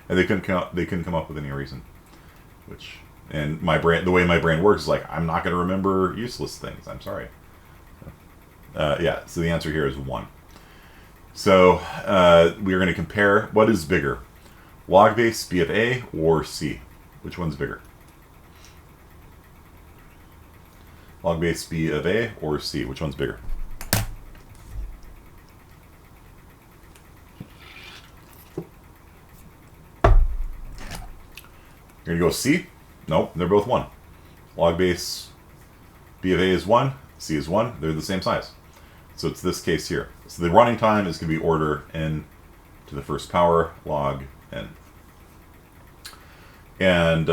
And they couldn't come up with any reason. And my brain, the way my brain works is like, I'm not going to remember useless things. I'm sorry. Yeah, so the answer here is 1. So we are going to compare what is bigger, log base B of A or C? Which one's bigger? Log base B of A or C? Which one's bigger? You're going to go C? Nope, they're both 1. Log base B of A is 1, C is 1. They're the same size. So it's this case here. So the running time is going to be order n to the first power log n. And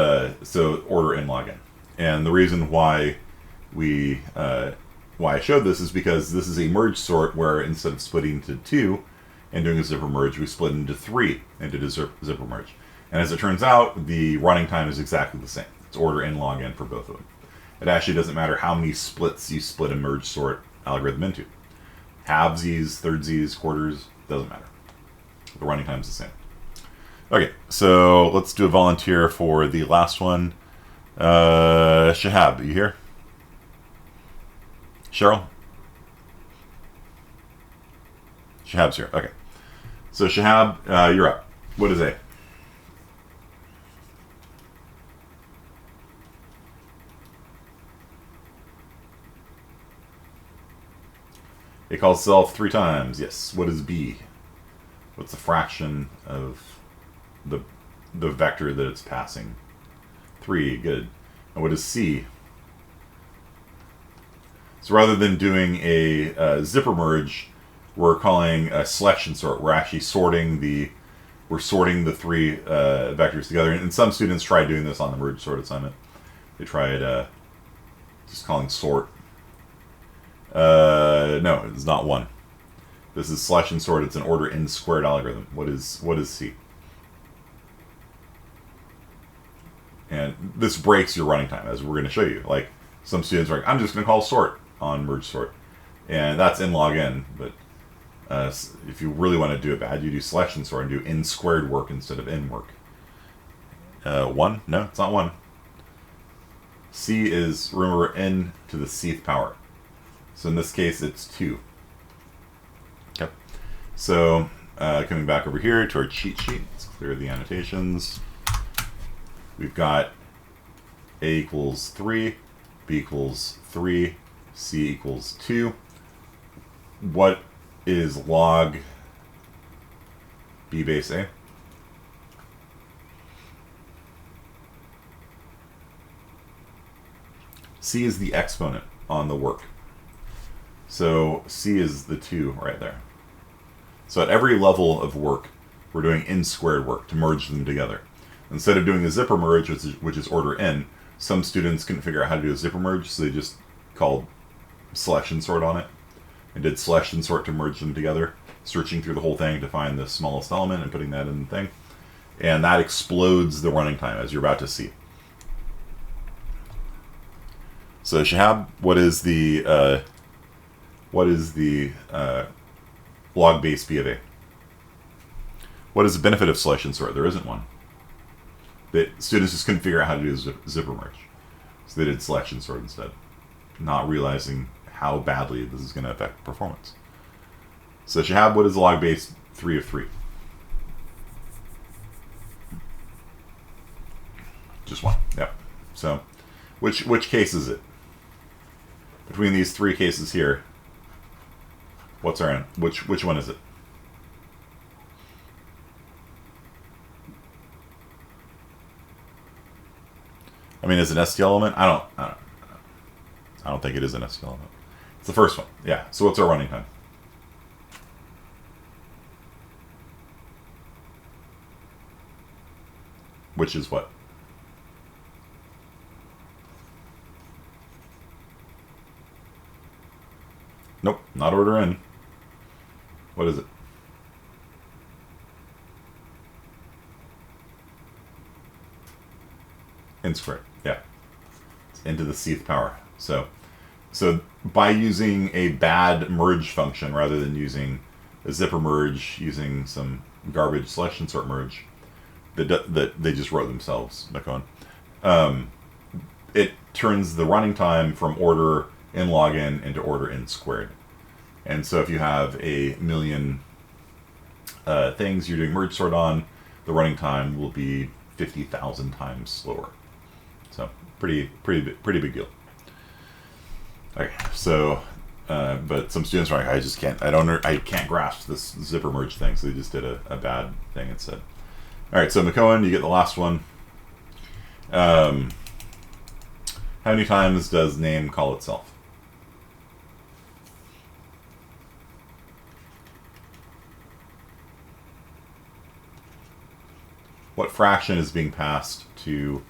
so order n log n. And the reason why why I showed this is because this is a merge sort where instead of splitting to 2 and doing a zipper merge, we split into 3 and did a zipper merge. And as it turns out, the running time is exactly the same. It's order n log n for both of them. It actually doesn't matter how many splits you split a merge sort algorithm into. Halvesies, thirdsies, quarters, doesn't matter. The running time is the same. Okay, so let's do a volunteer for the last one. Shahab, are you here? Cheryl? Shahab's here. Okay. So Shahab, you're up. What is A? A calls itself 3 times. Yes. What is B? What's the fraction of the vector that it's passing? 3. Good. And what is C? So rather than doing a zipper merge, we're calling a selection sort. We're actually sorting the 3 vectors together. And some students tried doing this on the merge sort assignment. They tried just calling sort. No, it's not 1. This is selection sort. It's an order n squared algorithm. What is C? And this breaks your running time, as we're going to show you. Like, some students are like, I'm just going to call sort on merge sort. And that's n log n. But if you really want to do it bad, you do selection sort and do n squared work instead of n work. 1? No, it's not 1. C is, remember, n to the cth power. So in this case, it's 2. Okay. So coming back over here to our cheat sheet, let's clear the annotations. We've got a equals 3, b equals 3, c equals 2. What is log b base a? C is the exponent on the work. So C is the 2 right there. So at every level of work, we're doing n squared work to merge them together. Instead of doing the zipper merge, which is order n, some students couldn't figure out how to do a zipper merge, so they just called selection sort on it and did selection sort to merge them together, searching through the whole thing to find the smallest element and putting that in the thing. And that explodes the running time, as you're about to see. So Shahab, what is the log base b of a? What is the benefit of selection sort? There isn't one. That students just couldn't figure out how to do a zipper merge, so they did selection sort instead, not realizing how badly this is going to affect performance. So Shahab, what is log base 3 of 3? Just one. Yep. So which case is it? Between these three cases here, what's our which one is it? I mean, is it an ST element? I don't think it is an ST element. It's the first one. Yeah. So what's our running time? Which is what? Nope, not order n. What is it? N squared. Yeah. It's n to the cth power. So by using a bad merge function rather than using a zipper merge, using some garbage selection sort merge, that they just wrote themselves, it turns the running time from order n log n into order n squared. And so if you have a million things you're doing merge sort on, the running time will be 50,000 times slower. So pretty big deal. Okay, so but some students are like, I can't grasp this zipper merge thing, so they just did a bad thing instead. All right, so McCohen, you get the last one. How many times does name call itself? What fraction is being passed to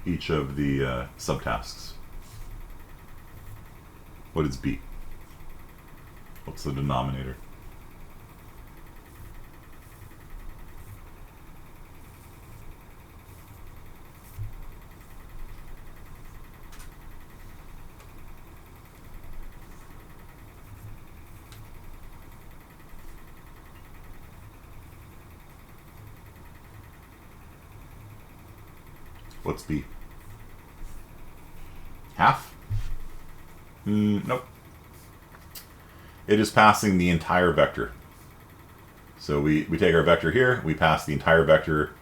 each of the subtasks? What is b? What's the denominator? What's b? Half? Nope. It is passing the entire vector. So we take our vector here, we pass the entire vector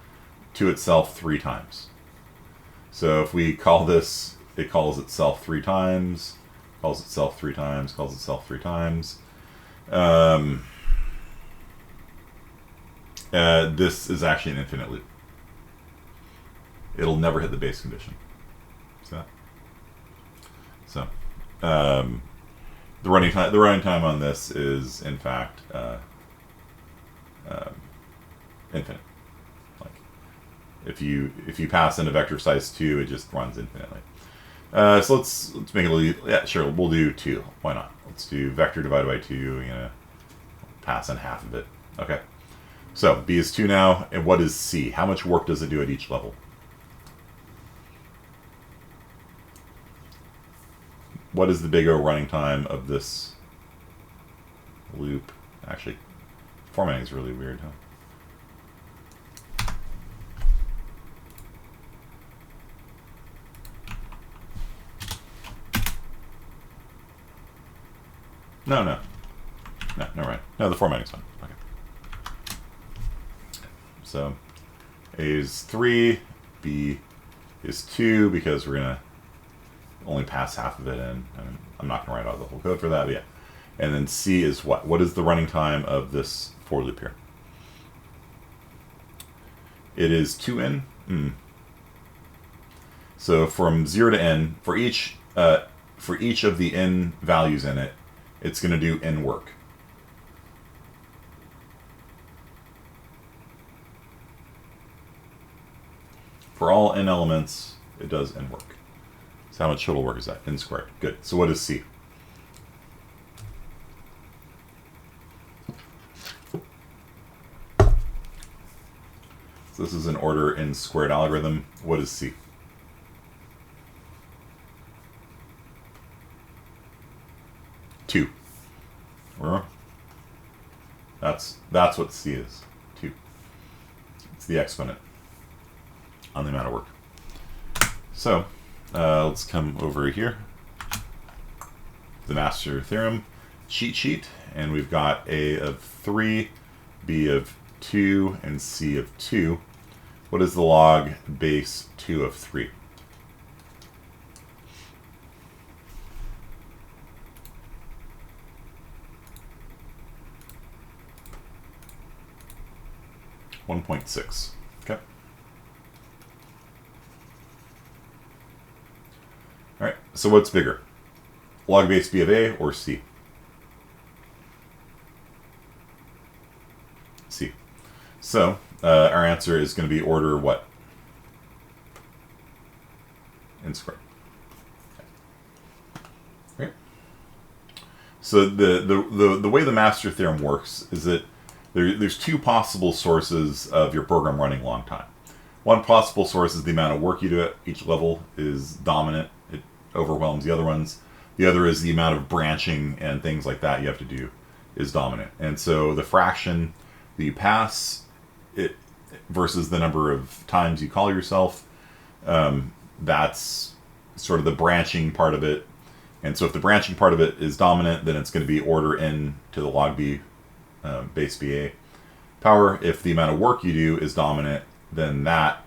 to itself 3 times. So if we call this, it calls itself 3 times, calls itself 3 times, calls itself 3 times. This is actually an infinite loop. It'll never hit the base condition. See that? So the running time on this is in fact infinite. Like if you pass in a vector size 2, it just runs infinitely. So let's make it a little, yeah, sure, we'll do 2. Why not? Let's do vector divided by 2. You're gonna pass in half of it. Okay. So b is 2 now, and what is c? How much work does it do at each level? What is the big O running time of this loop? Actually, formatting is really weird, huh? No. No, never mind. No, the formatting's fine. Okay. So A is 3, B is 2, because we're going to only pass half of it in. I'm not going to write out the whole code for that, but yeah. And then C is what? What is the running time of this for loop here? It is 2n. So from 0 to n, for each of the n values in it, it's going to do n work. For all n elements, it does n work. So how much total work is that? N squared. Good. So what is C? So this is an order n squared algorithm. What is C? Two. Remember? That's what C is. 2. It's the exponent on the amount of work. So let's come over here. The Master Theorem cheat sheet, and we've got A of 3, B of 2, and C of 2. What is the log base 2 of 3? $1.6. Okay. All right. So what's bigger, log base B of A or C? C. So our answer is going to be order what? N squared. Okay. So the way the Master Theorem works is that there's 2 possible sources of your program running long time. One possible source is the amount of work you do at each level is dominant. It overwhelms the other ones. The other is the amount of branching and things like that you have to do is dominant. And so the fraction that you pass it versus the number of times you call yourself, that's sort of the branching part of it. And so if the branching part of it is dominant, then it's going to be order n to the log b base BA power. If the amount of work you do is dominant, then that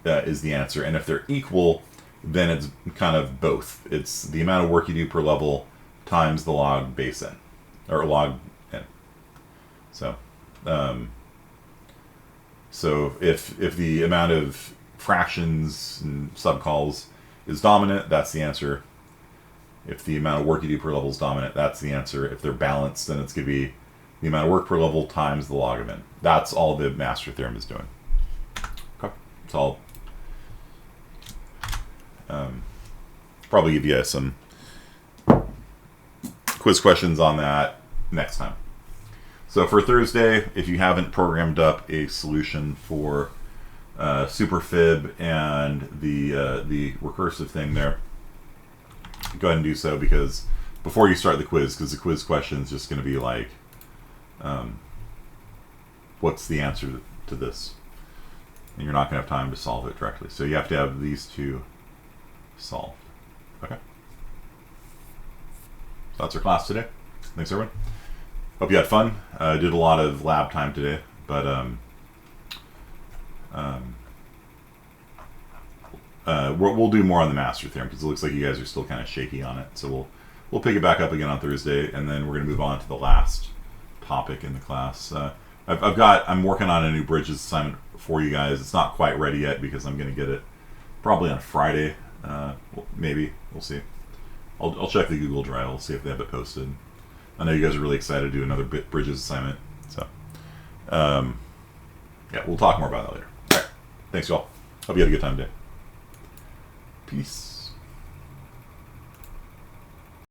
is the answer. And if they're equal, then it's kind of both. It's the amount of work you do per level times the log base n, or log n. So, if the amount of fractions and subcalls is dominant, that's the answer. If the amount of work you do per level is dominant, that's the answer. If they're balanced, then it's going to be the amount of work per level times the log of n. That's all the Master Theorem is doing. Okay, it's all. Probably give you some quiz questions on that next time. So for Thursday, if you haven't programmed up a solution for superfib and the recursive thing there, go ahead and do so, because before you start the quiz, because the quiz question is just going to be like, what's the answer to this? And you're not going to have time to solve it directly. So you have to have these 2 solved. Okay. So that's our class today. Thanks, everyone. Hope you had fun. I did a lot of lab time today, but we'll do more on the Master Theorem, because it looks like you guys are still kind of shaky on it. So we'll pick it back up again on Thursday, and then we're going to move on to the last topic in the class. I'm working on a new bridges assignment for you guys. It's not quite ready yet, because I'm going to get it probably on Friday. Maybe we'll see. I'll check the Google Drive. I'll see if they have it posted. I know you guys are really excited to do another bridges assignment. So, yeah, we'll talk more about that later. All right. Thanks, y'all. Hope you had a good time today. Peace.